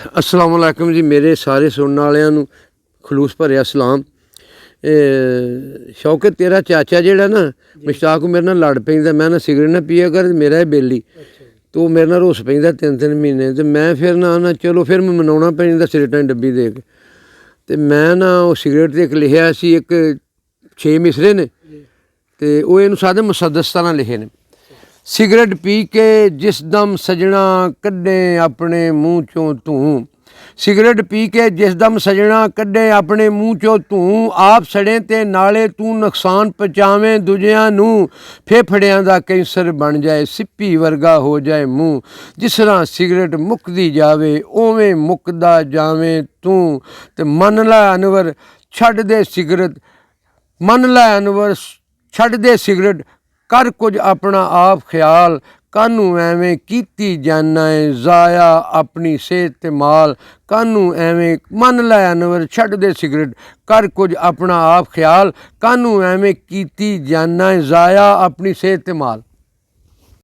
अस्सलाम वालेकुम जी। मेरे सारे सुनने वालियां नूं खलूस भरिया सलाम। शौकत तेरा चाचा जेड़ा ना मुश्ताक मेरे नाल लड़ पैंदा, मैं ना सिगरेट ना पिया कर, मेरा है बेली तो मेरे नाल रुस पैंदा 3-3 महीने। तो मैं फिर ना चलो फिर मैं मनाउणा पैंदा सिगरेटां दी डब्बी दे के। ते मैं ना वो सिगरेट ते एक लिखिया सी, एक 6 मिसरे ने, ते वो इनू सादे मुसद्दस तरह लिखे ने। सिगरेट पी के जिस दम सजना कड्डे अपने मूँह चों धूं, सिगरेट पी के जिस दम सजना कड्डे अपने मूँह चों धूं, आप सड़े ते नाले तू नुकसान पहुँचावें दूजियां नूं, फेफड़ियां दा कैंसर बन जाए, सिप्पी वर्गा हो जाए मूँह, जिस तरह सिगरेट मुकदी जावे उवें मुकदा जावें तू। ते मन लै अनवर छड्ड दे सिगरेट, मन लै अनवर छड्ड दे सिगरेट, कर कुछ अपना आप ख्याल, कानू एवें कीती जाना है ज़ाया अपनी सेहत ते माल, कानू एवें मन लै अनवर छड्ड दे सिगरेट, कर कुछ अपना आप ख्याल, कानू एवें कीती जाना है ज़ाया अपनी सेहत ते माल।